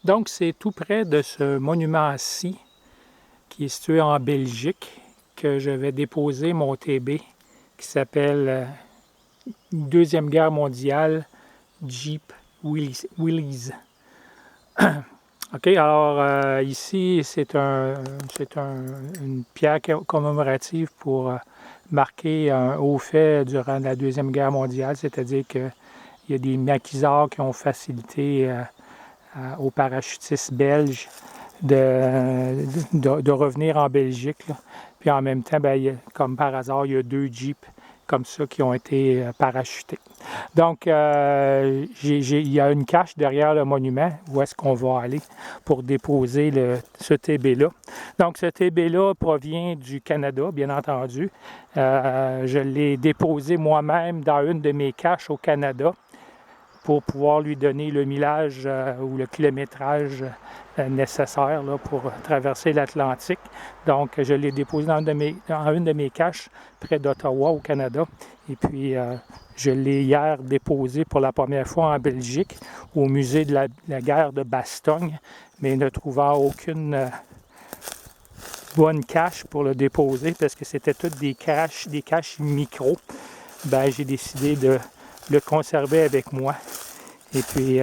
Donc, c'est tout près de ce monument-ci, qui est situé en Belgique, que je vais déposer mon TB, qui s'appelle Deuxième Guerre mondiale, Jeep Willys. OK, alors ici, c'est une pierre commémorative pour marquer un haut fait durant la Deuxième Guerre mondiale, c'est-à-dire qu'il y a des maquisards qui ont facilité aux parachutistes belges de revenir en Belgique. Là. Puis en même temps, bien, comme par hasard, il y a 2 Jeeps comme ça qui ont été parachutés. Donc, il y a une cache derrière le monument où est-ce qu'on va aller pour déposer ce TB-là. Donc, ce TB-là provient du Canada, bien entendu. Je l'ai déposé moi-même dans une de mes caches au Canada pour pouvoir lui donner le millage ou le kilométrage nécessaire là, pour traverser l'Atlantique. Donc, je l'ai déposé dans une de mes caches près d'Ottawa, au Canada. Et puis, je l'ai hier déposé pour la première fois en Belgique, au musée de la guerre de Bastogne, mais ne trouvant aucune bonne cache pour le déposer, parce que c'était toutes des caches micro, ben, j'ai décidé de le conserver avec moi. Et puis,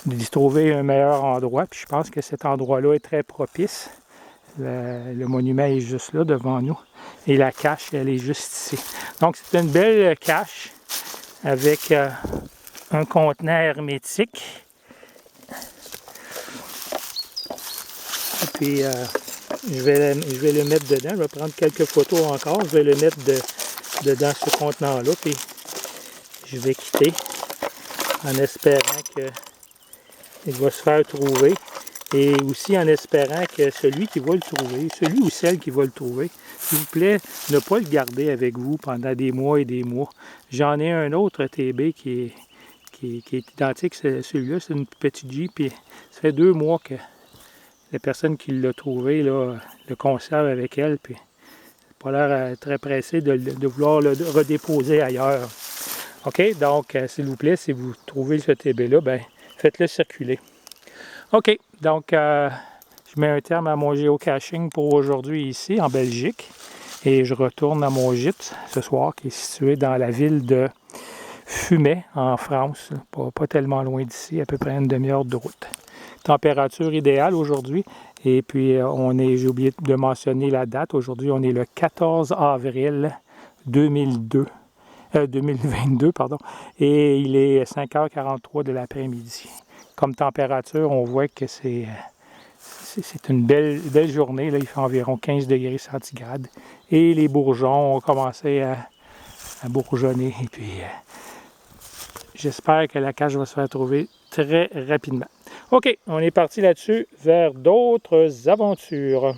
d'y trouver un meilleur endroit. Puis je pense que cet endroit-là est très propice. Le monument est juste là devant nous. Et la cache, elle est juste ici. Donc, c'est une belle cache avec un contenant hermétique. Et puis, je vais le mettre dedans. Je vais prendre quelques photos encore. Je vais le mettre dedans ce contenant-là. Puis, je vais quitter en espérant qu'il va se faire trouver. Et aussi en espérant que celui qui va le trouver, celui ou celle qui va le trouver, s'il vous plaît, ne pas le garder avec vous pendant des mois et des mois. J'en ai un autre TB qui est identique à celui-là, c'est une petite Jeep, et ça fait 2 mois que la personne qui l'a trouvé là, le conserve avec elle, puis pas l'air très pressé de vouloir le redéposer ailleurs. OK, donc s'il vous plaît, si vous trouvez ce TB-là, ben faites-le circuler. OK, donc je mets un terme à mon géocaching pour aujourd'hui ici en Belgique et je retourne à mon gîte ce soir qui est situé dans la ville de Fumay en France, pas tellement loin d'ici, à peu près une demi-heure de route. Température idéale aujourd'hui et puis j'ai oublié de mentionner la date, aujourd'hui on est le 14 avril 2022, pardon, et il est 5h43 de l'après-midi. Comme température, on voit que c'est une belle journée. Là, il fait environ 15 degrés centigrades. Et les bourgeons ont commencé à bourgeonner. Et puis, j'espère que la cache va se faire trouver très rapidement. OK, on est parti là-dessus vers d'autres aventures.